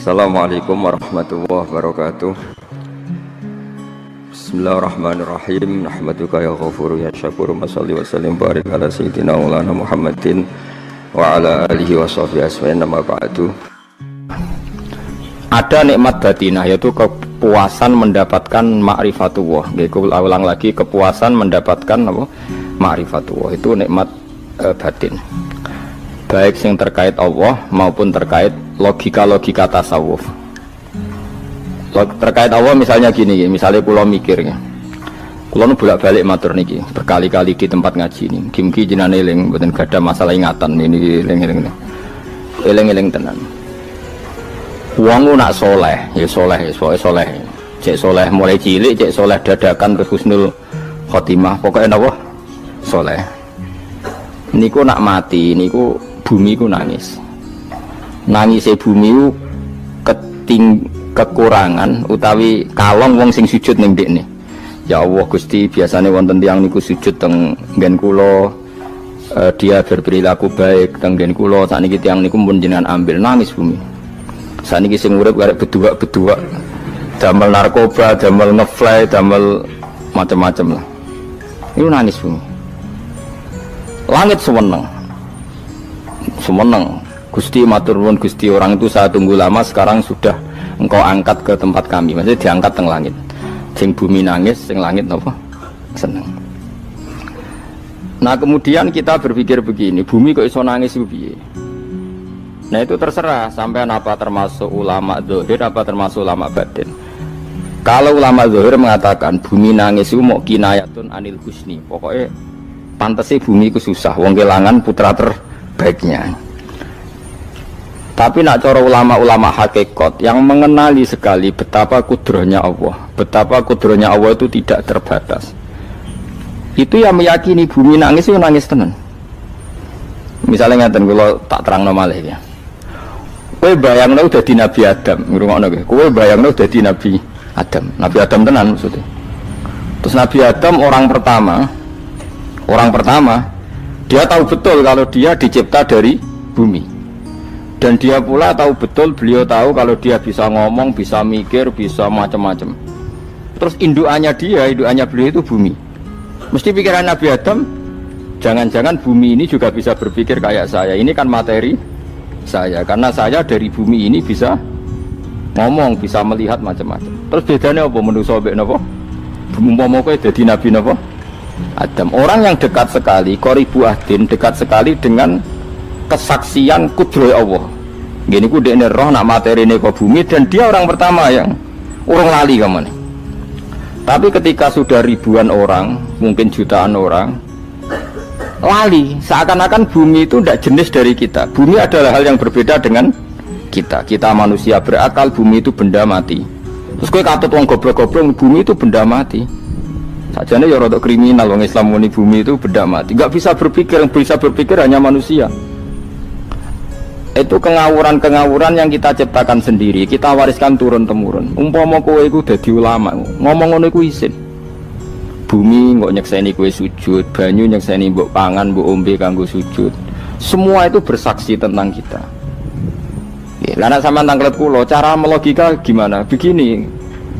Assalamualaikum warahmatullahi wabarakatuh. Bismillahirrahmanirrahim. Nahmaduka ya ghafuru ya syakuru. Mashalli wa sallim barik ala sayyidina maulana Muhammadin wa ala alihi wa sahbihi asma'in. Nama ba'du. Ada nikmat batinah, yaitu kepuasan mendapatkan ma'rifatullah. Aku ulang lagi, kepuasan mendapatkan apa? Ma'rifatullah. Itu nikmat batin. Baik yang terkait Allah maupun terkait logika-logika tasawuf. Terkait Allah misalnya gini, misalnya kulo mikirnya, kulo nu bolak-balik matur niki berkali-kali di tempat ngaji ini. Kim-ki jenane eling, mboten gadah masalah ingatan ini eling tenan. Wong nak soleh, ya soleh, soleh. Cek soleh mulai cilik, cek soleh dadakan terus husnul khotimah, pokoknya napa? Soleh. Niku nak mati, niku bumi ku nangis. Nangise bumi ku kekurangan utawi kalong wong sing sujud ning ndekne. Ya Allah Gusti, biasane wonten tiyang niku sujud teng nggen kula, dia berperilaku baik teng nggen kula, sakniki tiyang niku pun jenengan ambil, nangis bumi. Sakniki sing urip arek bedua-bedua, damel narkoba, damel ngefly, damel macam-macam lah. Niku nangis bumi. Langit seweneng. Gusti matur nuwun Gusti, orang itu saya tunggu lama, sekarang sudah engkau angkat ke tempat kami, maksudnya diangkat teng langit. Sing bumi nangis, sing langit apa? Seneng. Nah kemudian kita berpikir begini, bumi kok iso nangis piye? Nah itu terserah sampean apa termasuk ulama zahir apa termasuk ulama batin. Kalau ulama zahir mengatakan bumi nangis itu mau kinayatun anil husni, pokoknya pantese bumi itu susah, wong kelangan putra terbaiknya. Tapi nak cara ulama-ulama hakikat yang mengenali sekali betapa kudrohnya Allah, betapa kudrohnya Allah itu tidak terbatas, itu yang meyakini bumi nangis itu nangis tenan. Misalnya ngaten kalau tak terang malih ya, kowe bayangno dadi Nabi Adam, ngrungokno kowe, kowe bayangno dadi Nabi Adam tenan maksudnya. Terus Nabi Adam orang pertama dia tahu betul kalau dia dicipta dari bumi. Dan dia pula tahu betul, beliau tahu kalau dia bisa ngomong, bisa mikir, bisa macam-macam. Terus indukannya beliau itu bumi. Mesti pikiran Nabi Adam, jangan-jangan bumi ini juga bisa berpikir kayak saya. Ini kan materi saya, karena saya dari bumi ini bisa ngomong, bisa melihat macam-macam. Terus bedanya apa menurut sobek napa? Umpama kowe dadi Nabi napa? Adam. Orang yang dekat sekali, qoribu ahdin, dekat sekali dengan kesaksian kudroh Allah. Gini ku dekne roh nak materi ini ke bumi, dan dia orang pertama yang urung lali kemana. Tapi ketika sudah ribuan orang, mungkin jutaan orang lali, seakan-akan bumi itu tidak jenis dari kita. Bumi adalah hal yang berbeda dengan kita. Kita manusia berakal, bumi itu benda mati. Terus kowe katut wong goblok-goblok, bumi itu benda mati. Sajane ya rada kriminal wong Islam muni bumi itu benda mati. Enggak bisa berpikir, yang bisa berpikir hanya manusia. Itu kengawuran-kengawuran yang kita ciptakan sendiri, kita wariskan turun-temurun. Umpama kowe iku dadi ulama, ngomong ngono iku isin. Bumi kok nyekseni kowe sujud, banyu nyekseni mbok pangan, mbok ombe kanggo sujud. Semua itu bersaksi tentang kita. Ya, lah nek sampean tanglet kula, cara melogika gimana? Begini,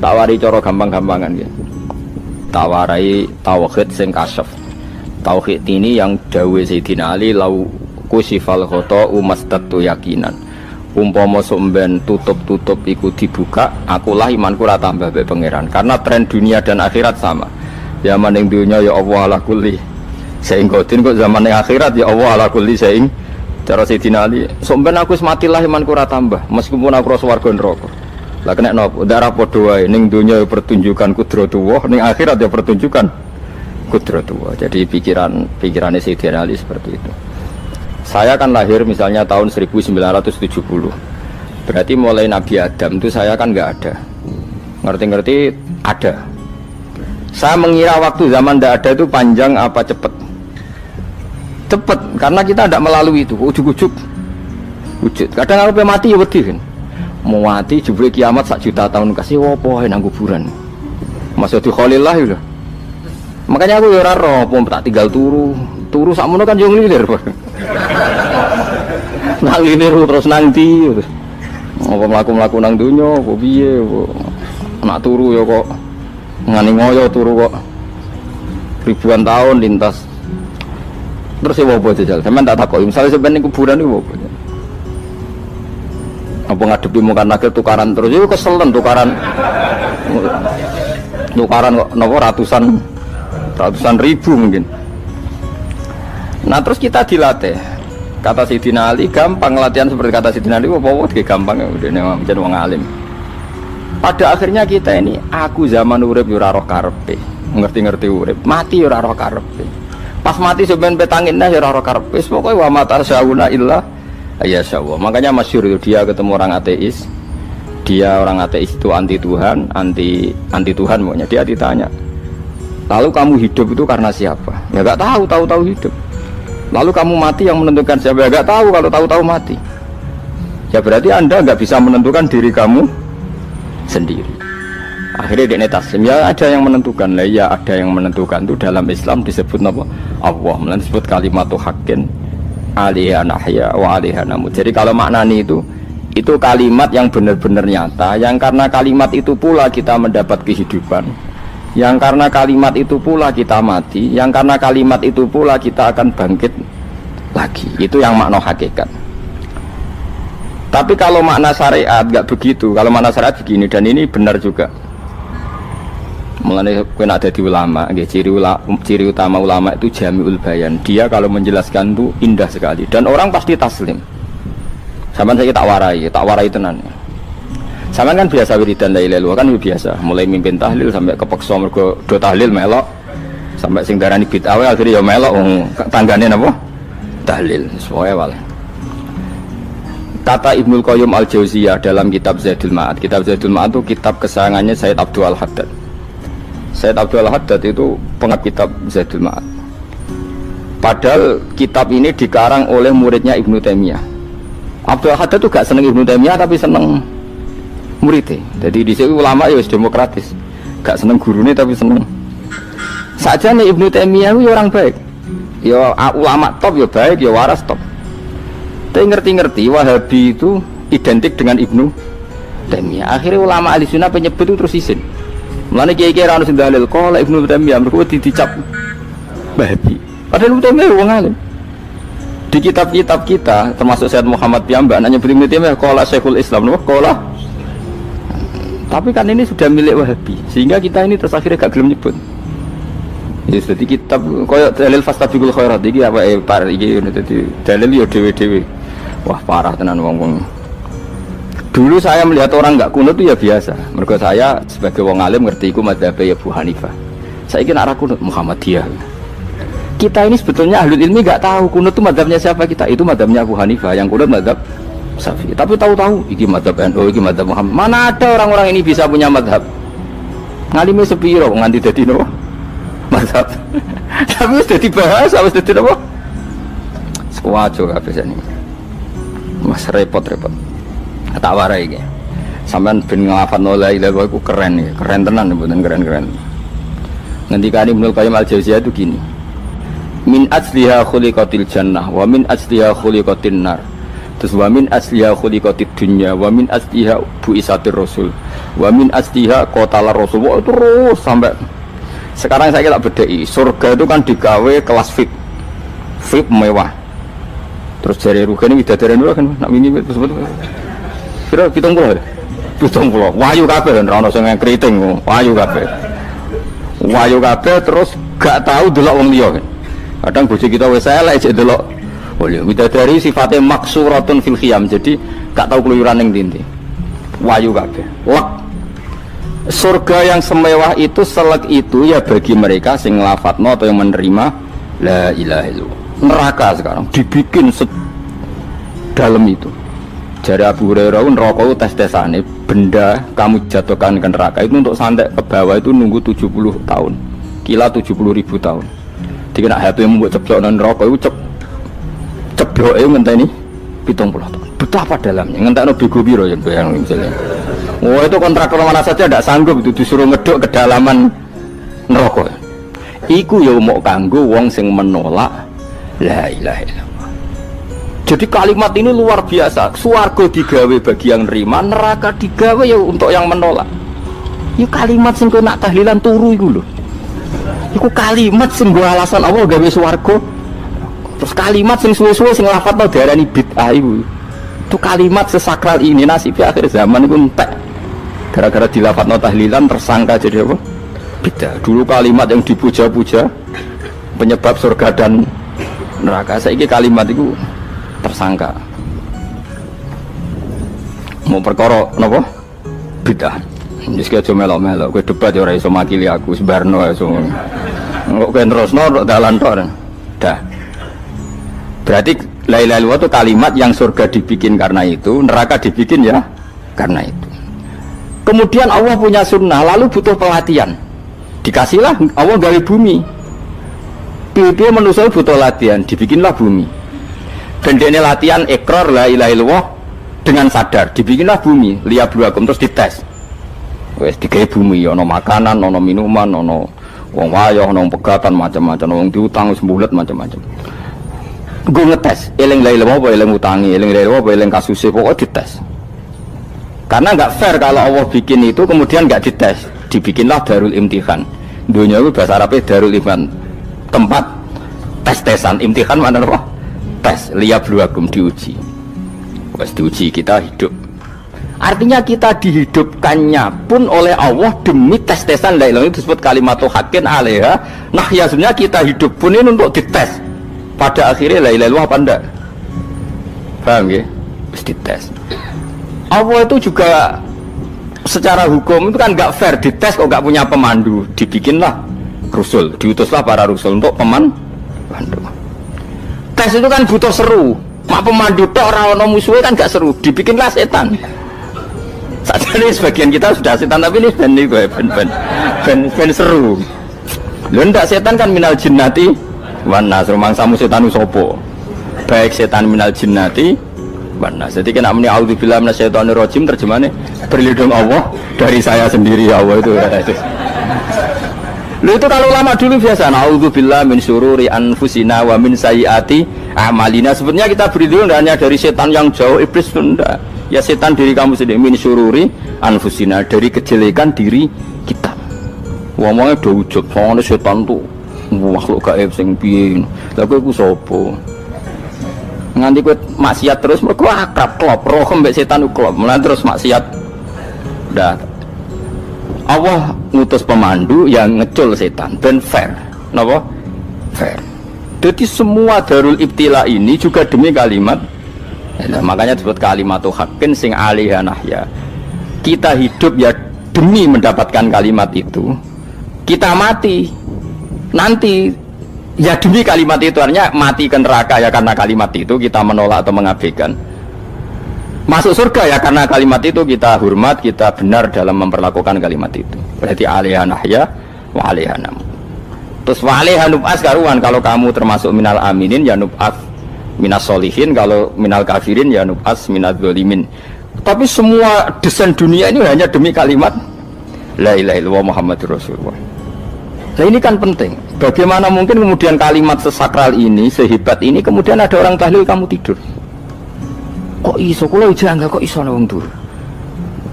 tak wari cara gampang-gampangan ya. Tak warai tauhid sing kasyaf. Tauhid ini yang dawuh Sayyidina Ali lau kusifal khoto umastatu yakinan. Umpama somben tutup iku dibuka, akulah imanku ora tambah be pangeran. Karena tren dunia dan akhirat sama. Zaman ning dunia ya Allah ala kulli saing kodin, kok zaman ning akhirat ya Allah ala kulli saing. Cara Sayyidina Ali, somben aku wis matilah imanku ora tambah, meskipun aku ora swarga neraka. Lah kena napa? Darah padha wae, ning dunia ya pertunjukan kudratullah, ning akhirat ya pertunjukan kudratullah. Jadi pikirannya Sayyidina Ali seperti itu. Saya kan lahir misalnya tahun 1970. Berarti mulai Nabi Adam itu saya kan nggak ada. Ngerti-ngerti ada. Saya mengira waktu zaman tidak ada itu panjang apa cepat? Cepat, karena kita tidak melalui itu. Ujuk-ujuk wujud. Kadang kalau mati ya wedi kan. Mau mati jebule kiamat 1 juta tahun kasih wopo nang kuburan. Masya di Khalillah ya. Makanya aku ya ora roh, tak tinggal turu sakmono kan yo nglilir. Nang lilir terus nang ndi. Apa mlaku-mlaku nang donya apa piye kok nak turu ya kok ngani ngoyo turu kok ribuan tahun lintas. Terus ya apa jajal? Sampeyan tak takoki, misale sampeyan ning kuburan iku apa? Apa ngadepi muka nakil tukaran terus itu keselen tukaran kok nopo ratusan ribu mungkin. Nah terus kita dilatih. Kata Sidina Ali gampang latihan seperti kata Sidina Ali apa gampang ya udah menjadi wong alim. Pada akhirnya kita ini aku zaman urip yo ora roh karepe, ngerti-ngerti urip, mati yo ora roh karepe. Pas mati sampean petanginna yo ora roh karepe, pokoke wa matar sauna illa ya Allah. Makanya masyhur itu dia ketemu orang ateis. Dia orang ateis itu anti Tuhan, anti Tuhan maunya. Dia ditanya, lalu kamu hidup itu karena siapa? Ya gak tahu hidup. Lalu kamu mati yang menentukan siapa? Ya gak tahu, kalau tahu mati. Ya berarti Anda gak bisa menentukan diri kamu sendiri. Akhirnya dia taslim. Ya ada yang menentukan lah. Ya ada yang menentukan itu dalam Islam disebut apa? Allah. Melalui disebut kalimatu haqqin alaiha nahya wa alaiha namut. Jadi kalau maknani itu kalimat yang benar-benar nyata, yang karena kalimat itu pula kita mendapat kehidupan, yang karena kalimat itu pula kita mati, yang karena kalimat itu pula kita akan bangkit lagi. Itu yang makna hakikat. Tapi kalau makna syariat nggak begitu. Kalau makna syariat begini, dan ini benar juga. Mengenai kena ada di ulama, ciri utama ulama itu jami'ul bayan. Dia kalau menjelaskan itu indah sekali dan orang pasti taslim. Sampai saya tak warai tenan. Sampai kan biasa wiridan la ilaha illallah kan biasa, mulai mimpin tahlil sampai kepeksa mergo do tahlil melok, sampai sing darani bid'ah akhirnya ya melok tanggane napa? Tahlil. Sesuai wae. Kata Ibnul Qayyim Al-Jauziyah dalam kitab Zadul Ma'ad. Kitab Zadul Ma'ad itu kitab kesayangannya Sayyid Abdul Al-Haddad. Sayyid Abdul Al-Haddad itu pengarang kitab Zadul Ma'ad. Padahal kitab ini dikarang oleh muridnya Ibnu Taimiyah. Abdul Al-Haddad itu gak seneng Ibnu Taimiyah tapi seneng muridnya. Jadi di sini ulama ya demokratis. Gak seneng gurunya tapi seneng. Saja nih Ibnu Taimiyah itu orang baik. Ya ulama top ya baik, ya waras top. Tapi ngerti-ngerti Wahabi itu identik dengan Ibnu Taimiyah. Akhirnya ulama ahli sunnah penyebut itu terus isin. Mulane kiai-kiai ra ono sing dalil kala Ibnu Taimiyah mergo dicap Wahabi. Padahal Ibnu Taimiyah wong alim. Di kitab-kitab kita termasuk Syekh Muhammad piyambak nanya Ibnu Taimiyah kala Syekhul Islam napa kala. Tapi kan ini sudah milik Wahabi sehingga kita ini terus akhirnya gak gelem nyebut. Ya jadi kitab koyo dalil fastabiqul khairat iki apa par iki dadi dalil yo dhewe-dhewe. Wah parah tenan wong-wong. Dulu saya melihat orang enggak kunut itu ya biasa. Mergo saya sebagai wong alim ngerti iku madzhab ya Abu Hanifah. Saiki nek ora kunut Muhammadiyah. Kita ini sebetulnya ahlul ilmi enggak tahu kunut itu madzhabnya siapa kita. Itu madzhabnya Abu Hanifah, yang kunut madzhab Syafi'i. Tapi tahu-tahu iki madzhab NU, iki madzhab Muhammad. Mana ada orang-orang ini bisa punya madzhab? Ngalime sepiro nganti dadi nopo? Madzhab. Tapi wis dadi bahasa, wis dadi nopo? Sewajo kabeh jane. Mas repot-repot. Tak warai iki. Sampeyan ben nglafadzno la ilaha illallah iku keren iki, keren tenan mboten keren-keren. Ngendikane Ibnu Qayyim Al-Jauziyah itu gini. Min asliha khuliqatil jannah wa min asliha khuliqatin nar. Terus wa min asliha khuliqatid dunya wa min asliha bu'isatir rasul wa min asliha qatala rasul. Wah, terus sampai sekarang saya tak bedai. Surga itu kan digawe kelas VIP. VIP mewah. Terus jari rugane widadari dulu kan nak wingi betul-betul. Kira 70. 70. Wayu kabeh ora ono sing kriting, wayu kabeh. Wayu kabeh terus gak tahu delok wong liya. Kadang bojo kita wis elek jek delok. Oh ya, widadari sifatnya maksuratun fil khiyam. Jadi gak tahu keluyuran ning ndi. Wayu kabeh. Lek surga yang semewah itu selek itu ya bagi mereka sing nglafatno atau yang menerima la ilaha illallah. Neraka sekarang dibikin dalam itu. Jari Abu Hurairah neraka itu tes-tesane benda kamu jatuhkan ke neraka itu untuk sampai ke bawah itu nunggu 70 tahun. Kila 70.000 tahun. Dikena HP yang membuat ceblok neraka itu ceblok itu ngenteni 70 tahun. Betapa dalamnya ngentekno bego piro ya bayang misalnya. Oh itu kontraktor mana saja tidak sanggup itu disuruh ngeduk kedalaman neraka. Iku ya mau kanggo wong sing menolak la ilaha illallah. Jadi kalimat ini luar biasa. Swarga digawe bagi yang nerima, neraka digawe ya untuk yang menolak. Itu kalimat sing nak tahlilan turu iku lho. Iku kalimat sing nggo alasan Allah gawe swarga. Terus kalimat sing suwe-suwe sing lafadzno diarani bid'ah iku. Itu kalimat sesakral ini nasibnya akhir zaman iku entek. Gara-gara dilafadzno tahlilan tersangka jadi apa? Bid'ah. Dulu kalimat yang dipuja-puja penyebab surga dan neraka. Saiki kalimat itu tersangka. Mau perkara napa? Bid'ah. Wis aja melok-melok, kowe debat ya ora iso makili aku, sebarno iso. Kok kowe terusno dalan tok. Dah. Berarti la ilaha illallah itu kalimat yang surga dibikin karena itu, neraka dibikin ya karena itu. Kemudian Allah punya sunnah, lalu butuh pelatihan. Dikasihlah Allah gawe bumi. Piye-piye manusia butuh latihan, dibikinlah bumi. Dan dia ini latihan ikrar la ilaha illallah dengan sadar, dibikinlah bumi, liyabluwakum terus dites. Wes digawe bumi, ono makanan, ono minuman, ono wong wayah, ono pegatan macam-macam, wong diutang sembulet macam-macam. Gue ngetes, eling la ilaha illallah apa eling utangi, eling la ilaha illallah apa eling kasuse, pokoknya dites. Karena nggak fair kalau Allah bikin itu kemudian nggak dites, dibikinlah darul imtihan. Dunia itu bahasa Arabnya darul imtihan, tempat tes-tesan. Imtihan mana apa? Tes, liyabluwakum, diuji. Wes diuji kita hidup. Artinya kita dihidupkannya pun oleh Allah demi tes-tesan la ilaha, itu disebut kalimatu haqqin alaiha. Nah ya sebenarnya kita hidup pun ini untuk dites. Pada akhirnya la ilaha illallah apa enggak? Paham ya? Terus dites. Allah itu juga secara hukum itu kan nggak fair, dites kok nggak punya pemandu, dibikinlah Rasul, diutuslah para Rasul untuk pemandu. Tes itu kan butuh seru, mak pemandu tok orang musuhnya kan nggak seru, dibikinlah setan. Saat ini sebagian kita sudah setan, tapi ini ben seru. Lho ndak, setan kan minal jinnati wan nas, rumangsamu setan usopo. Baik setan minal jinnati wan nas. Jadi kena muni auzubillahi minasyaitonir rajim, terjemahannya berlindung Allah dari saya sendiri ya Allah itu. Lho itu kalau lama dulu biasa, auzubillahi min syururi anfusina wa min sayyiati a'malina. Sebenarnya kita berlindung hanya dari setan yang jauh, iblis itu enggak. Ya setan diri kamu sendiri, min syururi anfusina, dari kejelekan diri kita. Ngomongnya udah ujub, soalnya setan tuh makhluk gaib sing piye. Lah kowe ku sapa? Nganti kowe maksiat terus mergo akrab klop, roh mbek setan ku klop. Mulane terus maksiat. Dah. Allah ngutus pemandu yang ngecul setan ben fair. Napa? Fair. Jadi semua darul ibtila ini juga demi kalimat. Nah, makanya disebut kalimatu haqqin sing alaiha nahya. Kita hidup ya demi mendapatkan kalimat itu. Kita mati nanti ya demi kalimat itu, artinya mati ke neraka ya karena kalimat itu kita menolak atau mengabaikan. Masuk surga ya karena kalimat itu kita hormat, kita benar dalam memperlakukan kalimat itu. Berarti alaiha nahya wa alaiha nam. Terus wa alaiha nub'as karuan, kalau kamu termasuk minal aminin ya nub'as minas solihin, kalau minal kafirin ya nub'as minaz zalimin. Tapi semua desain dunia ini hanya demi kalimat la ilaha illallah Muhammadur Rasulullah. Nah ini kan penting. Bagaimana mungkin kemudian kalimat sesakral ini, sehebat ini, kemudian ada orang tahlil kamu tidur? Kok iso? Kalau janggal kok iso wong turu?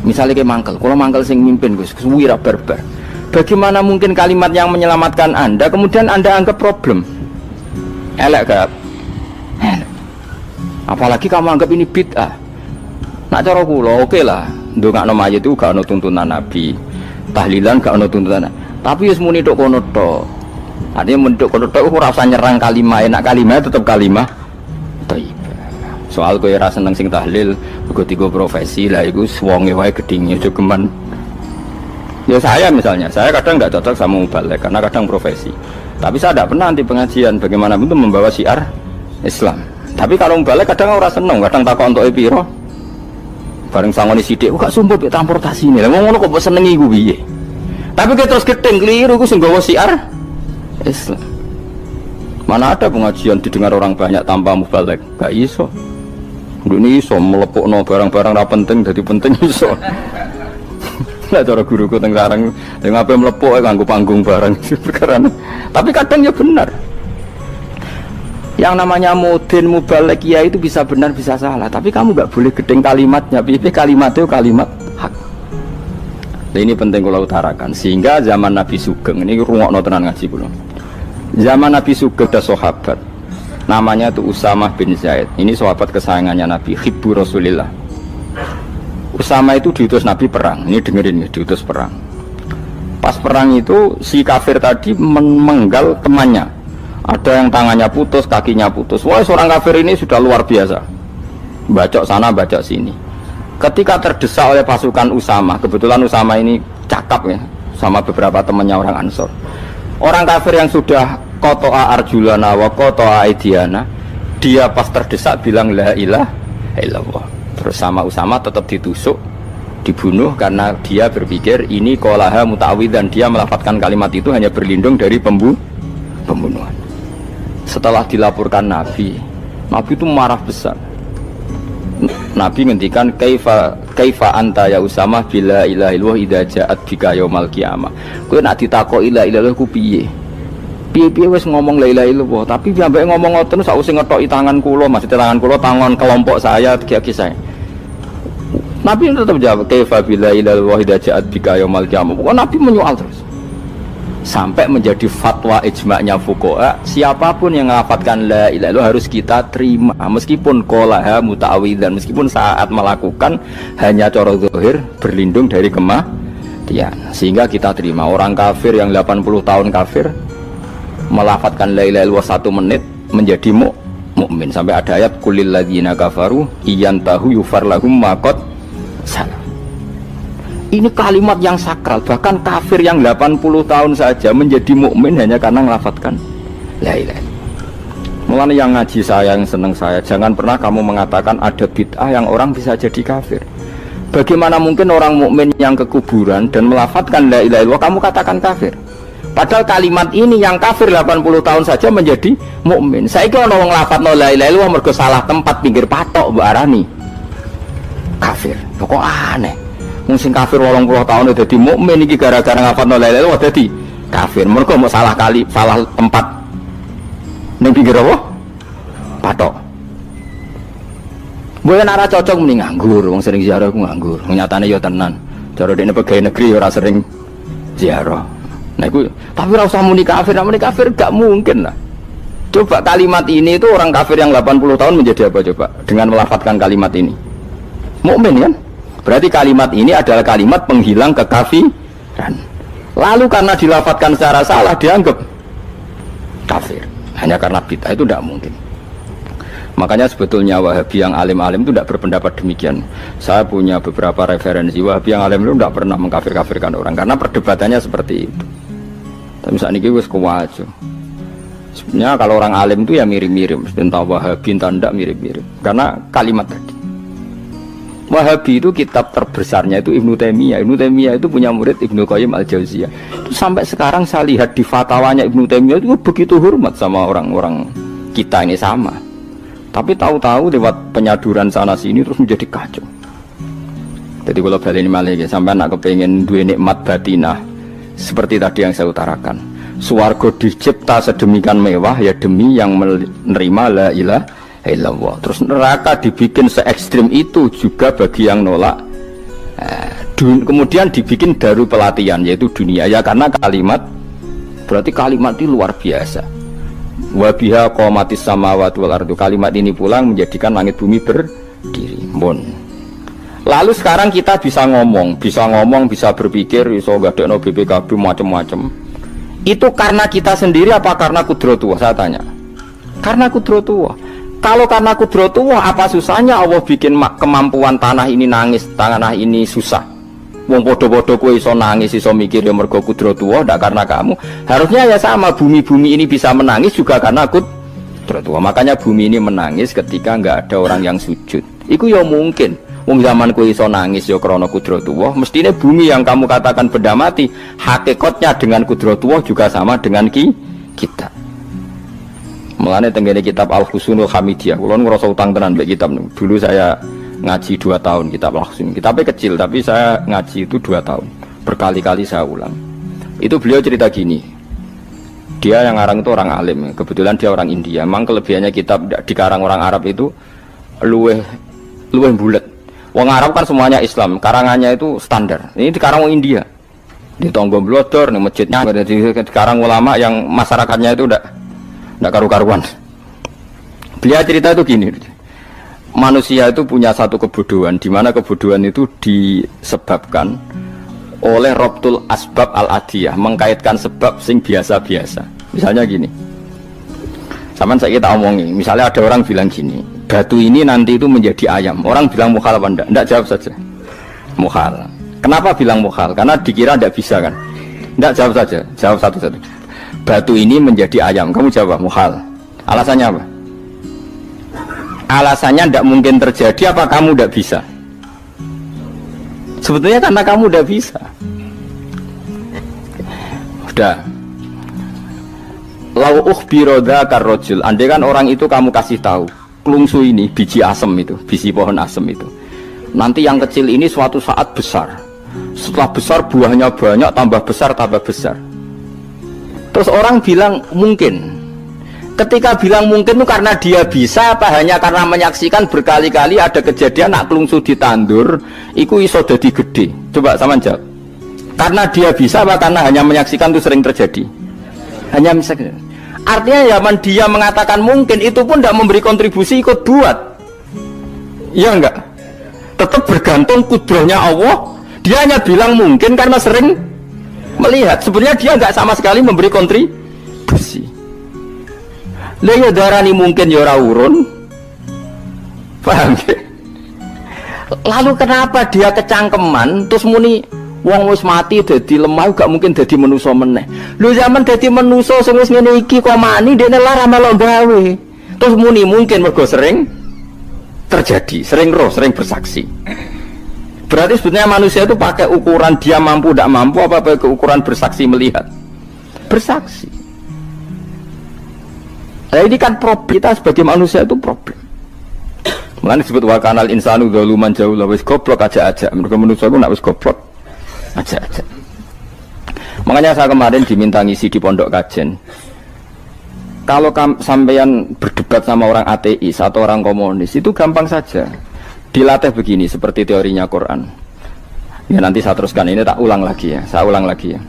Misalnya kayak mangkel, kalau mangkel sing mimpin Gus, wira barbar. Bagaimana mungkin kalimat yang menyelamatkan Anda kemudian Anda anggap problem? Elek gak? Apalagi kamu anggap ini bid'ah. Nak cara kula oke lah, ndongakno mayit itu gak ono tuntunan Nabi. Tahlilan gak ono tuntunan. Tapi wis muni tok kono tok. Artinya menduk kono tok ora usah nyerang kalimah, enak kalimah tetap kalimah thayyibah. Soal kowe ora seneng sing tahlil, mergo tiga profesi lah iku wonge wae gedhinge aja geman. Ya saya misalnya, saya kadang enggak cocok sama mubalek karena kadang profesi. Tapi saya tidak pernah anti pengajian, bagaimana itu membawa syiar Islam. Tapi kalau mubalek kadang ora seneng, kadang takon entuk piro. Bareng sangoni sithik kok gak sumput mek transportasi ini. Lah ngono kok mbok senengi iku piye? Tapi kita terus gedeng keliru, itu sing gawa syiar Islam. Mana ada pengajian didengar orang banyak tanpa mubalek? Gak iso. Ini iso melepukno barang-barang ra penting jadi penting iso. Lah cara guruku teng sareng yang ape melepuk kanggo panggung barang perkara. Tapi kadang ya benar. Yang namanya mudin mubalek ya itu bisa benar bisa salah, tapi kamu nggak boleh gedeng kalimatnya. Kalimat itu kalimat hak. Nah, ini penting kalau utarakan. Sehingga zaman Nabi Sugeng ini rungokno tenan ngaji kula. Zaman Nabi Sugeng ada sahabat namanya itu Usamah bin Zaid. Ini sahabat kesayangannya Nabi, hibbu Rasulillah. Usama itu diutus Nabi perang. Ini dengerin ya, diutus perang. Pas perang itu si kafir tadi menggal temannya. Ada yang tangannya putus, kakinya putus. Wah, seorang kafir ini sudah luar biasa. Bacok sana, bacok sini. Ketika terdesak oleh pasukan Usama, kebetulan Usama ini cakap ya, sama beberapa temannya orang Ansor. Orang kafir yang sudah kotoa arjulana wa kotoa aidiana, dia pas terdesak bilang la ilaha illallah. Terus sama Usama tetap ditusuk, dibunuh karena dia berpikir ini qolaha muta'awwidzan, dia melafadzkan kalimat itu hanya berlindung dari pembunuhan. Setelah dilaporkan Nabi itu marah besar. Nabi ngendikan kaifa anta ya Usama bila ilaha illallah idza ja'at bika yaumal qiyamah. Kowe nek ditakoki la ilaha illallah ku piye? Piye-piye wis ngomong la ilaha illallah, tapi sampai ngomong ngoten sakwise ngetoki tangan kula, maksudnya tangan kula tangan kelompok saya, kaki saya. Nabi tetap jawab kaifa bila ilaha illallah idza ja'at bika yaumal qiyamah. Pokoknya Nabi menyoal terus. Sampai menjadi fatwa ijma'nya fuqaha, siapapun yang melafadzkan la ilaha illallah harus kita terima meskipun qolaha muta'awwidzan, meskipun saat melakukan hanya cara zahir berlindung dari kematian, sehingga kita terima. Orang kafir yang 80 tahun kafir melafadzkan la ilaha illallah 1 menit menjadi mukmin. Sampai ada ayat qulil ladzina kafaru iyantahu yufar lahum ma qad salam. Ini kalimat yang sakral, bahkan kafir yang 80 tahun saja menjadi mukmin hanya karena melafadzkan la ilaha illallah. Mulanya yang ngaji saya, yang senang saya, jangan pernah kamu mengatakan ada bid'ah yang orang bisa jadi kafir. Bagaimana mungkin orang mukmin yang ke kuburan dan melafadzkan la ilaha illallah kamu katakan kafir? Padahal kalimat ini yang kafir 80 tahun saja menjadi mukmin. Saiki ana wong lafadzno la ilaha illallah mergo salah tempat pinggir patok mbok arani kafir. Kok aneh. Sing kafir 80 tahun dadi mukmin iki gara-gara ngafalno la ilaha illallah dadi kafir. Mergo mau salah tempat ning pinggir apa? Patok. Mboten ora cocok muni nganggur, wong sering ziarah ku nganggur. Nyatane ya tenan. Cara dene pegawai negeri ora sering ziarah. Nah iku tapi ora usah muni kafir gak mungkin lah. Coba kalimat ini itu orang kafir yang 80 tahun menjadi apa coba dengan melafadzkan kalimat ini? Mukmin kan? Berarti kalimat ini adalah kalimat penghilang kekafiran. Lalu karena dilafadzkan secara salah dianggap kafir. Hanya karena bid'ah itu tidak mungkin. Makanya sebetulnya Wahabi yang alim-alim itu tidak berpendapat demikian. Saya punya beberapa referensi Wahabi yang alim itu tidak pernah mengkafir-kafirkan orang karena perdebatannya seperti itu. Tapi saat ini wis kuwajo. Sebenarnya kalau orang alim itu ya mirip-mirip, entah Wahabi entah tidak mirip-mirip. Karena kalimat tadi. Wahabi itu kitab terbesarnya itu Ibnu Taimiyah. Ibnu Taimiyah itu punya murid Ibnu Qayyim al-Jauziyah. Itu sampai sekarang saya lihat di fatwanya Ibnu Taimiyah itu begitu hormat sama orang-orang kita ini sama. Tapi tahu-tahu lewat penyaduran sana sini terus menjadi kacau. Jadi kalau balik ini malah ya, sampai nak kepengen dua nikmat batinah seperti tadi yang saya utarakan. Swarga dicipta sedemikian mewah ya demi yang menerima la ilaha illallah. Terus neraka dibikin se ekstrim itu juga bagi yang nolak. Kemudian dibikin daru pelatihan yaitu dunia ya karena kalimat berarti kalimat itu luar biasa. Wa biha qamatis samawati wal ardu. Kalimat ini pulang menjadikan langit bumi berdiri. Lalu sekarang kita bisa ngomong, bisa berpikir, bisa ngadekno BPKB macam-macam. Itu karena kita sendiri apa karena kudratullah? Saya tanya. Karena kudratullah. Kalau karena kudratullah, apa susahnya Allah bikin kemampuan tanah ini nangis, tanah ini susah. Wong podo-podo kowe iso nangis, iso mikir ya mergo kudratullah, ndak karena kamu. Harusnya ya sama, bumi-bumi ini bisa menangis juga karena kudratullah. Makanya bumi ini menangis ketika enggak ada orang yang sujud. Iku ya mungkin. Wong zaman kowe iso nangis ya krana kudratullah, mestine bumi yang kamu katakan benda mati, hakikatnya dengan kudratullah juga sama dengan kita. Mulane tenggene kitab Al-Husunul Hamidiyah, kula ngrasa utang tenan mbek kitab niku. Dulu saya ngaji 2 tahun kitab Al-Husun. Kitabnya kecil tapi saya ngaji itu 2 tahun. Berkali-kali saya ulang. Itu beliau cerita gini. Dia yang ngarang itu orang alim, kebetulan dia orang India. Memang kelebihannya kitab dikarang orang Arab itu luweh bulat. Wong Arab kan semuanya Islam, karangannya itu standar. Ini dikarang orang India. Di Tonggo Blodor, di masjidnya, dikarang ulama yang masyarakatnya itu udah karu-karuan. Beliau cerita itu gini, manusia itu punya satu kebodohan, di mana kebodohan itu disebabkan oleh Robtul Asbab Al-Adiyah, mengkaitkan sebab sing biasa-biasa. Misalnya gini, sama saya kita omongin, misalnya ada orang bilang gini, batu ini nanti itu menjadi ayam. Orang bilang mukhal apa enggak? Enggak, jawab saja mukhal. Kenapa bilang mukhal? Karena dikira enggak bisa kan? Enggak, jawab saja, jawab satu-satu. Batu ini menjadi ayam, kamu jawab mukhal. Alasannya apa? Alasannya enggak mungkin terjadi, apa kamu enggak bisa? Sebetulnya karena kamu udah bisa. Udah. Lau ukhbiro dzakar rajul. Andai kan orang itu kamu kasih tahu, klungsu ini biji asem itu, biji pohon asem itu. Nanti yang kecil ini suatu saat besar. Setelah besar buahnya banyak, tambah besar, tambah besar. Terus orang bilang mungkin. Ketika bilang mungkin itu karena dia bisa, apa hanya karena menyaksikan berkali-kali ada kejadian nak klungsu ditandur iku iso dadi gede? Coba sama jawab. Karena dia bisa apa karena hanya menyaksikan itu sering terjadi? Hanya misalnya. Artinya zaman dia mengatakan mungkin itu pun tidak memberi kontribusi ikut buat. Iya enggak? Tetap bergantung kudrahnya Allah. Dia hanya bilang mungkin karena sering melihat. Sebenarnya dia enggak sama sekali memberi kontribusi. Lah ya darani mungkin ya ora urun. Paham ya? Lalu kenapa dia kecangkeman terus muni wong wis mati dadi lemah gak mungkin dadi manusa meneh. Lho zaman dadi manusa sing wis ngene iki kok mani dene lara melo gawe. Terus muni mungkin mergo sering terjadi, sering roh, sering bersaksi. Berarti sebetulnya manusia itu pakai ukuran dia mampu tidak mampu apa pakai ukuran bersaksi melihat. Bersaksi. Nah ini kan problem, kita sebagai manusia itu problem. Makanya disebut wa kanal insanu zaluman jahula, wis goblok aja-aja. Mereka manusia itu nak wis goblok aja-aja. Makanya saya kemarin diminta ngisi di pondok kajen. Kalau sampeyan berdebat sama orang ateis atau orang komunis itu gampang saja. Dilatih begini seperti teorinya Quran. Ya nanti saya teruskan, ini tak ulang lagi ya. Saya ulang lagi ya.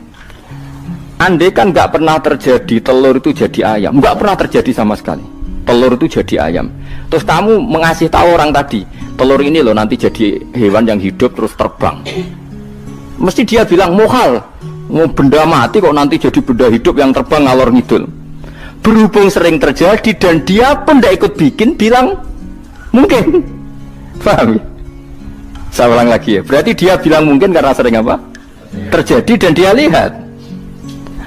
Andai kan nggak pernah terjadi telur itu jadi ayam, nggak pernah terjadi sama sekali. Telur itu jadi ayam. Terus kamu mengasih tahu orang tadi, telur ini loh nanti jadi hewan yang hidup terus terbang. Mesti dia bilang mukhal, mau benda mati kok nanti jadi benda hidup yang terbang ngalor ngidul. Berhubung sering terjadi dan dia pun tidak ikut bikin, bilang mungkin. Paham? Saya ulang lagi ya. Berarti dia bilang mungkin karena sering apa? Terjadi dan dia lihat.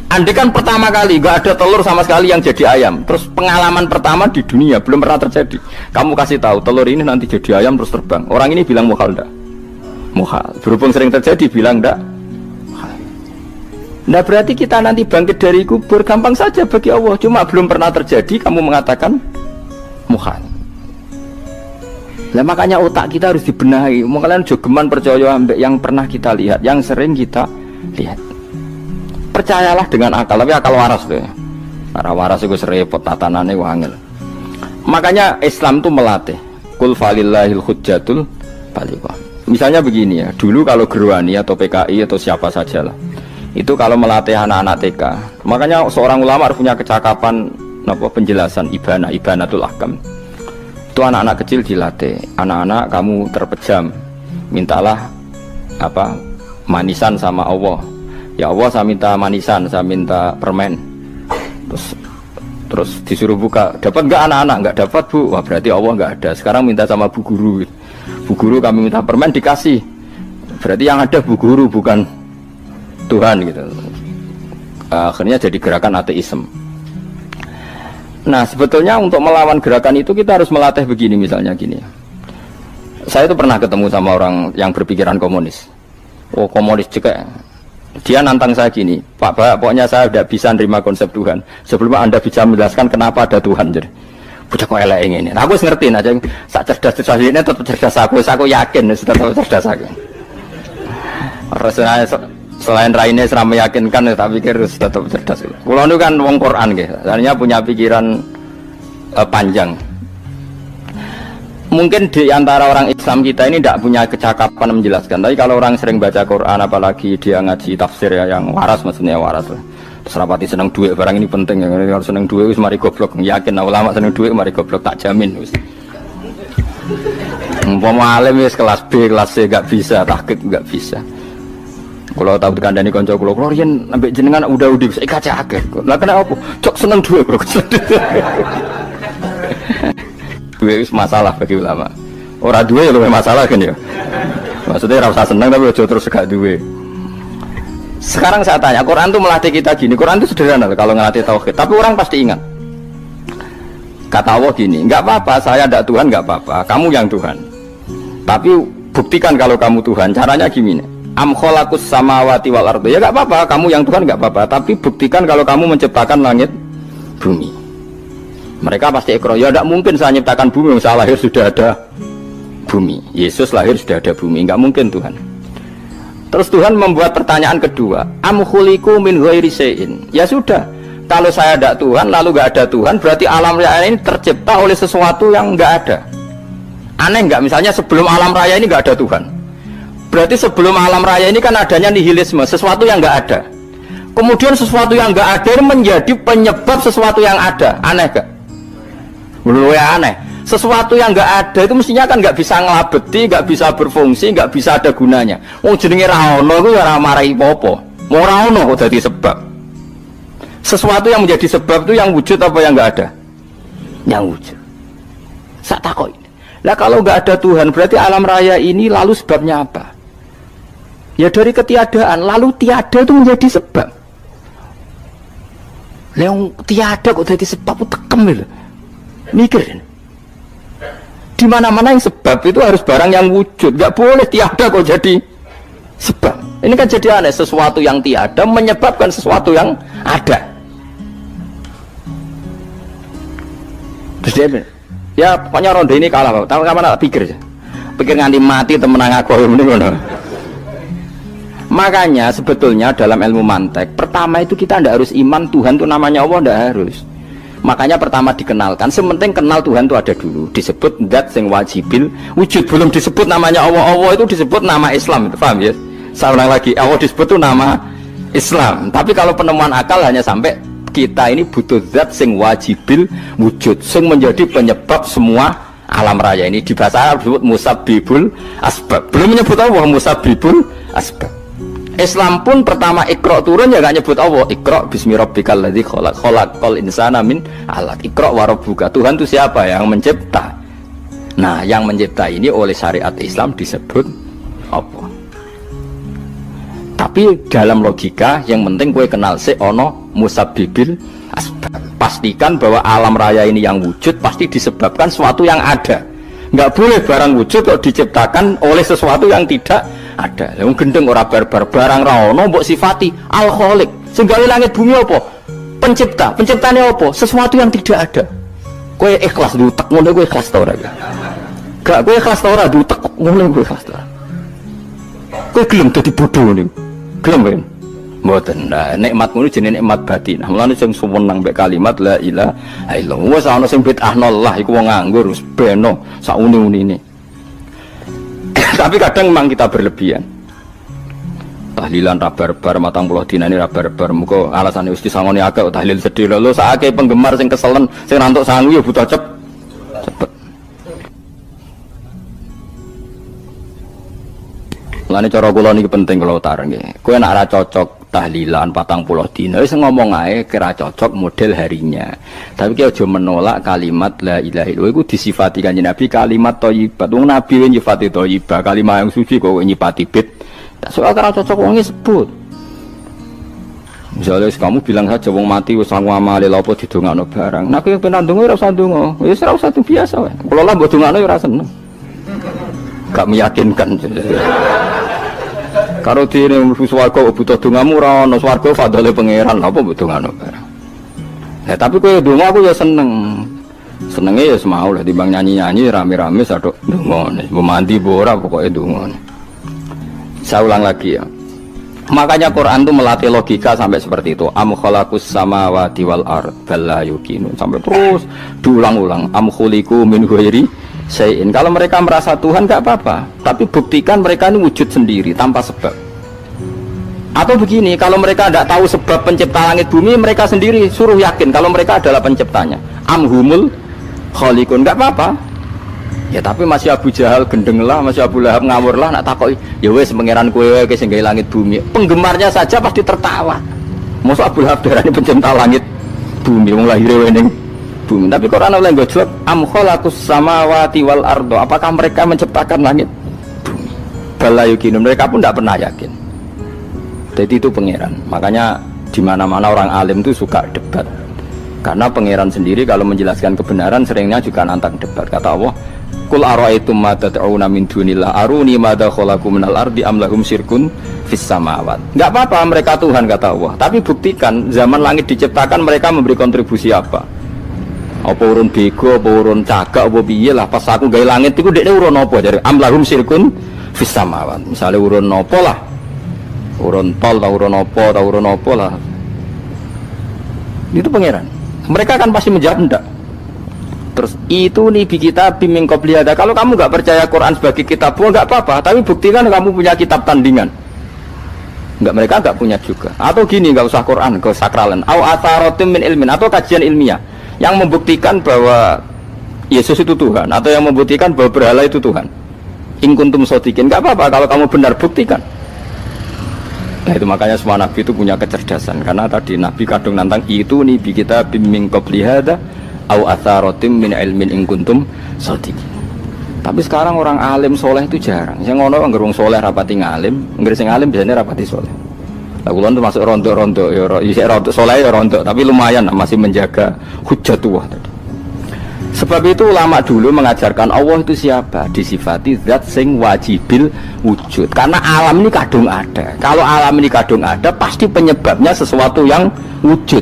Andai kan pertama kali gak ada telur sama sekali yang jadi ayam, terus pengalaman pertama di dunia belum pernah terjadi. Kamu kasih tahu telur ini nanti jadi ayam terus terbang. Orang ini bilang mukhal enggak? Mukhal. Berhubung sering terjadi bilang enggak? Nah berarti kita nanti bangkit dari kubur gampang saja bagi Allah. Cuma belum pernah terjadi kamu mengatakan mukhal. Nah makanya otak kita harus dibenahi. Makanya jogeman percaya ambek yang pernah kita lihat, yang sering kita lihat. Percayalah dengan akal, tapi akal waras deh. Para waras itu serepot tatanannya wangil. Makanya Islam itu melatih. Kul falillahil hujjatul balighah. Misalnya begini ya, dulu kalau Gerwani atau PKI atau siapa sajalah, itu kalau melatih anak-anak TK, makanya seorang ulama harus punya kecakapan penjelasan ibanatul ahkam. Itu anak-anak kecil dilatih. Anak-anak kamu terpejam, mintalah manisan sama Allah. Ya Allah saya minta manisan, saya minta permen. Terus disuruh buka, dapat nggak anak-anak? Nggak dapat bu. Wah berarti Allah nggak ada. Sekarang minta sama bu guru. Bu guru kami minta permen dikasih. Berarti yang ada bu guru bukan Tuhan gitu. Akhirnya jadi gerakan ateisme. Nah sebetulnya untuk melawan gerakan itu kita harus melatih begini misalnya gini. Saya itu pernah ketemu sama orang yang berpikiran komunis. Oh komunis juga. Dia nantang saya gini, Pak, pokoknya saya tidak bisa nerima konsep Tuhan sebelum Anda bisa menjelaskan kenapa ada Tuhan. Jadi, bocah kok elek ini. Nah, aku ngerti aja, sak cerdas ini tetap cerdas aku yakin tetap cerdas aku. Rasanya Selain raine seram meyakinkan, tak pikir harus tetap cerdas. Kulo nu kan wong Quran nggih, artinya punya pikiran panjang. Mungkin di antara orang Islam kita ini tidak punya kecakapan menjelaskan. Tapi kalau orang sering baca Quran, apalagi dia ngaji tafsir ya, yang waras maksudnya waras. Terus rapati seneng duit barang ini penting. Harus seneng duit, wis mari goblok. Yakin ulama seneng duit, mari goblok tak jamin. Umpama alim wis kelas B, kelas C gak bisa, tahqiq gak bisa. Kalau tahu dikandani konco kulo riyen ambek jenengan udah saya kaca akeh. Lah kena apa? Cok seneng duit bro. Duit itu masalah bagi ulama. Orang duit lebih masalah kan ya. Maksudnya rasa senang tapi ojo terus gak duit. Sekarang saya tanya, Quran itu melatih kita gini. Quran itu sederhana kalau ngelatih tauhid. Tapi orang pasti ingat. Kata Allah gini, nggak apa-apa, saya tidak Tuhan, nggak apa-apa. Kamu yang Tuhan. Tapi buktikan kalau kamu Tuhan. Caranya gini. Am khalaqus samawati wal ardi. Ya nggak apa-apa, kamu yang Tuhan nggak apa-apa. Tapi buktikan kalau kamu menciptakan langit, bumi. Mereka pasti ikrar, ya tidak mungkin saya menciptakan bumi, saya lahir sudah ada bumi. Yesus lahir sudah ada bumi, nggak mungkin Tuhan. Terus Tuhan membuat pertanyaan kedua, am khuliqu min ghairi syai'in. Ya sudah, kalau saya tidak Tuhan, lalu nggak ada Tuhan, berarti alam raya ini tercipta oleh sesuatu yang nggak ada. Aneh nggak? Misalnya sebelum alam raya ini nggak ada Tuhan, berarti sebelum alam raya ini kan adanya nihilisme, sesuatu yang nggak ada. Kemudian sesuatu yang nggak ada ini menjadi penyebab sesuatu yang ada. Aneh gak? Belum ya aneh. Sesuatu yang nggak ada itu mestinya kan nggak bisa ngelabeti, nggak bisa berfungsi, nggak bisa ada gunanya. Wong jenenge ra ono iku ya ora marai apa-apa. Mau ra ono kok dadi sebab. Sesuatu yang menjadi sebab itu yang wujud apa yang nggak ada? Yang wujud. Sak takoki. Lah kalau nggak ada Tuhan berarti alam raya ini lalu sebabnya apa? Ya dari ketiadaan, lalu tiada itu menjadi sebab. Yang tiada kok jadi sebab tekem lho. Mikir. Di mana-mana yang sebab itu harus barang yang wujud, nggak boleh tiada kok jadi sebab. Ini kan jadi aneh, sesuatu yang tiada menyebabkan sesuatu yang ada. Terus dia, ya pokoknya ronde ini kalah, Pak. Tahu kapan tak pikir aja. Pikir nganti mati temenan aku ini. Makanya sebetulnya dalam ilmu mantek, pertama itu kita tidak harus iman Tuhan itu namanya Allah, tidak harus. Makanya pertama dikenalkan, sementing kenal Tuhan itu ada dulu. Disebut zat sing wajibil wujud, belum disebut namanya Allah. Allah itu disebut nama Islam, itu paham ya? Saya ulang lagi, Allah disebut itu nama Islam. Tapi kalau penemuan akal hanya sampai kita ini butuh zat sing wajibil wujud, sing menjadi penyebab semua alam raya ini. Di bahasa Arab disebut musabbibul asbab. Belum menyebut Allah musabbibul asbab. Islam pun pertama Iqra turun ya gak nyebut Allah. Iqra bismi rabbikal ladzi khalaq, khalaqal insana min 'alaq. Iqra wa rabbuka. Tuhan itu siapa? Yang mencipta. Nah, yang mencipta ini oleh syariat Islam disebut apa? Tapi dalam logika yang penting kowe kenal sik ana musabbibil asbab. Pastikan bahwa alam raya ini yang wujud pasti disebabkan sesuatu yang ada. Enggak boleh barang wujud kok diciptakan oleh sesuatu yang tidak ada. Yang gendeng ora barbar barang ra ono mbok sifati al khaliq. Sing gawe langit bumi apa? Pencipta. Penciptane apa? Sesuatu yang tidak ada. Kowe ikhlas dutek ngono kowe ikhlas ta ora? Gak kowe ikhlas ta ora dutek ngono kowe ikhlas ta. Kowe gelem dadi bodho niku. Gelem kan? Mboten. Nah, nikmat ngono jenenge nikmat batin. Mulane sing suwenang mbek kalimat la ilaha illallah. Wis ana sing bid'ahnallah iku wong nganggur wis beno sak uni-unine. Tapi kadang memang kita berlebihan. Tahlilan rabar-bar matang puluh dina ini rabar-bar. Muka alasannya wis disangoni akeh tahlil sedih lho. Saake penggemar sing keselen, sing rantuk sangu ya butuh cepet. Lane cara kula niki penting kula utara nggih. Kowe nek ora cocok tahlilan 40 dina wis ngomong ae kira cocok model harinya. Tapi ki aja menolak kalimat la ilaha illallah iku disifati Kanjeng Nabi kalimat thayyibat. Wong Nabi nyifati thayyibah, kalimat yang suci kok nyifati bid. Tak soal kira cocok wong sebut. Misalnya kamu bilang saja wong mati wis sangu amale lha apa didongakno barang. Nek kowe pengen ndonga ora usah ndonga. Wis ora usah biasa wae. Kula lah mbok dongakno ya ora seneng. Gak meyakinkan. Karo dene mlebu swarga butuh dongamu ora ono swarga fadhole pangeran apa mbok dongano barang. Lah tapi kowe donga aku ya seneng. Senenge ya semau lah timbang nyanyi-nyanyi rame-rame sadok donga. Mbok mandi mbok ora pokoke donga. Saya ulang lagi ya. Makanya Quran itu melatih logika sampai seperti itu. Am khalaqus samawati wal ard bal la yuqinun, sampai terus diulang-ulang. Am khuliqu min ghairi syai'in. Kalau mereka merasa Tuhan enggak apa-apa, tapi buktikan mereka ini wujud sendiri tanpa sebab. Atau begini, kalau mereka tidak tahu sebab pencipta langit bumi, mereka sendiri suruh yakin kalau mereka adalah penciptanya. Am humul khaliqun, enggak apa-apa. Ya tapi masih Abu Jahal gendeng lah, masih Abu Lahab ngawur lah, nak takoki ya wes pangeran kowe wae sing gawe langit bumi. Penggemarnya saja pasti tertawa. Mosok Abu Lahab darani pencipta langit bumi, wong lahir wae ning bumi. Tapi Quran oleh gojlok am khalaqus samawati wal ardo. Apakah mereka menciptakan langit bumi? Bala yuqinun, mereka pun tidak pernah yakin. Jadi itu pangeran. Makanya di mana-mana orang alim itu suka debat. Karena pangeran sendiri kalau menjelaskan kebenaran seringnya juga nantang debat. Kata Allah, Qul ara'aytum ma tad'una min dunillah aruni madza khalaqu minal ardi am lahum syirkun fis samawat. Enggak apa-apa mereka Tuhan kata Allah, tapi buktikan zaman langit diciptakan mereka memberi kontribusi apa? Apa urun bego, apa urun cagak, apa piye lah pas aku gawe langit iku dekne urun apa jare am lahum syirkun fis samawat. Misale urun apa lah? Urun tol ta urun apa lah. Itu pangeran. Mereka kan pasti menjawab enggak. Terus itu nih bi kita bimbing qobliyada. Kalau kamu nggak percaya Quran sebagai kitab, nggak apa-apa. Tapi buktikan kamu punya kitab tandingan. Nggak, mereka nggak punya juga. Atau gini, nggak usah Quran, nggak sakralan. Au atharotim min ilmin, atau kajian ilmiah yang membuktikan bahwa Yesus itu Tuhan, atau yang membuktikan bahwa berhala itu Tuhan. In kuntum shodiqin, nggak apa-apa kalau kamu benar, buktikan. Nah itu makanya semua nabi itu punya kecerdasan. Karena tadi nabi kadung nantang itu nih bi kita bimbing qobliyada au atharatim min ilmin in kuntum shodiqin. Tapi sekarang orang alim soleh itu jarang. Yang ngono anggere wong soleh rapati ngalim, anggere sing alim biasanya rapati soleh. Lah kula itu masuk rontok-rontok ya isih rontok soleh ya rontok, tapi lumayan masih menjaga hujjatullah tadi. Sebab itu ulama dulu mengajarkan Allah itu siapa? Disifati zat sing wajibil wujud. Karena alam ini kadung ada. Kalau alam ini kadung ada, pasti penyebabnya sesuatu yang wujud.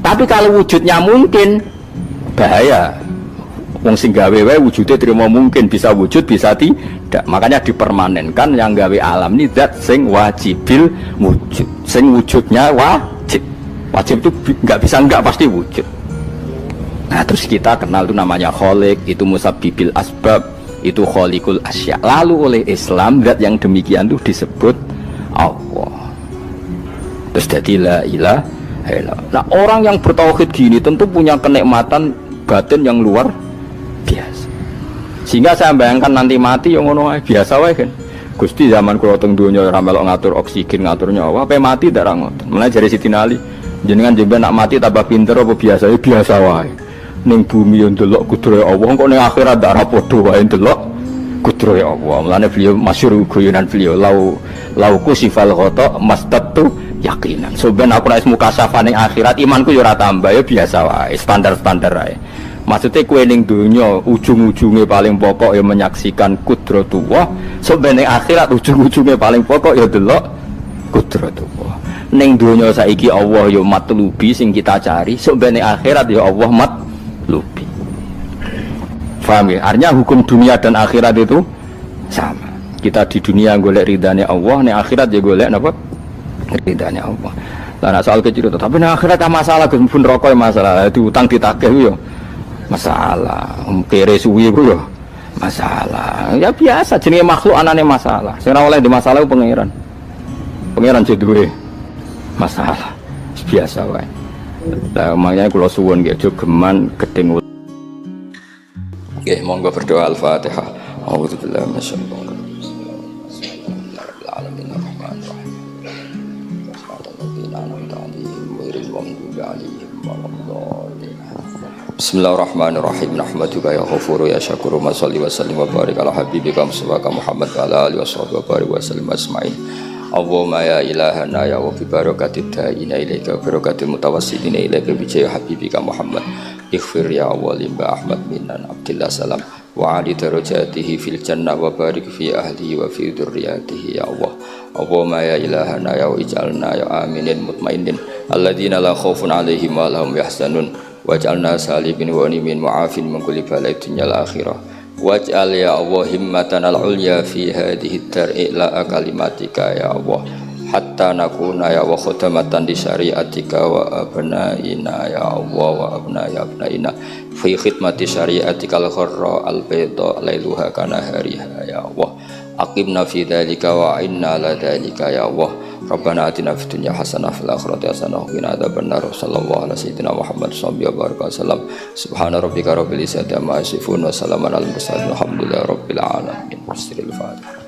Tapi kalau wujudnya mungkin, bahaya. Wong sing gawe wae wujude terima mungkin, bisa wujud bisa tidak. Makanya dipermanenkan yang gawe alam ini zat sing wajibil wujud. Sing wujudnya wajib. Wajib itu enggak bisa enggak, pasti wujud. Nah terus kita kenal itu namanya khaliq, itu musabbibil asbab, itu khaliqul asya. Lalu oleh Islam zat yang demikian itu disebut Allah. Terus jadi la ilaha illallah. Nah orang yang bertauhid gini tentu punya kenikmatan batin yang luar biasa. Sehingga saya bayangkan nanti mati yang ngono biasa wae kan. Gusti zaman kula teng donya ora melok ngatur oksigen, ngatur nyawa, apa mati ndak ra ngoten. Mulane jare Siti Ali, jenengan jemben nak mati tambah pinter apa biasa? Ya biasa wae. Ning bumi yo ndelok kudrohe Allah, kok ning akhirat ndak ra padha wae ndelok kudrohe Allah. Mulane beliau masyhur guyonan beliau lauku sifal ghata mastatu yakinan. So ben aku nek mukasafah ning akhirat imanku yo ora tambah, ya biasa wae, standar-standar wae. Maksudnya kue ning dunya ujung-ujungnya paling pokok ya menyaksikan kudratullah. So ben ning akhirat ujung-ujungnya paling pokok ya delok kudratullah. Ning dunya saiki Allah ya matlubi sing kita cari, so ben ning akhirat ya Allah matlubi. Paham ya? Artinya hukum dunia dan akhirat itu sama. Kita di dunia golek ridhanya Allah, ning akhirat ya golek napa? Ridhanya Allah. Lah soal kecil itu, tapi ning akhirat masalah Gus pun rokok masalah, diutang ditagih yo masalah, kere suwi ku yo masalah. Ya biasa jenenge makhluk anane masalah. Sing ora oleh di masalah pangeran. Pangeran duwe masalah. Biasa wae. Lah makanya kula suwun nggih aja geman gedeng. Nggih monggo berdoa Al-Fatihah. A'udzubillahi minasyaitonir rajim. Bismillahirrahmanirrahim. Bismillahirrahmanirrahim. Nahmaduka ya ghafuru ya syakuru ma shalli wa sallim wa barik ala habibika Muhammad wa ala alihi washabihi wa barik wa sallim asma'in. Allahumma ya ilahana ya wa bi barakatid da'ina ilaika wa barakatil mutawassilina ilaika bi jaya habibika Muhammad. Ighfir ya awwali Mbah Ahmad minan Abdillah salam wa ali darajatihi fil jannah wa barik fi ahlihi wa fi dzurriyyatihi ya Allah. Allahumma ya ilahana ya ij'alna ya aminin mutmainin alladzina la khaufun 'alaihim wa lahum yahzanun waj'alna salimin wa nimin mu'afin min kulli bala'id dunya al akhirah waj'al ya Allah himmatan al ulya fi hadhihi ad-dar ila kalimatika ya Allah hatta nakuna ya wa khudamatan di syariatika wa abnaina ya Allah wa abnaina fi khidmati syariatika al-gharra al-bayda lailuha kana hariha ya Allah aqimna fi dzalika wa inna ala dzalika ya Allah Rabbana atina fid dunya hasanah fil akhirati hasanah wa qina adzabannar sallallahu alaihi sayyidina Muhammad sallallahu alaihi wasallam subhana rabbika rabbil izzati amma yasifun wa salamun alal mursalin walhamdulillahi rabbil alamin. Bismillahirrahmanirrahim.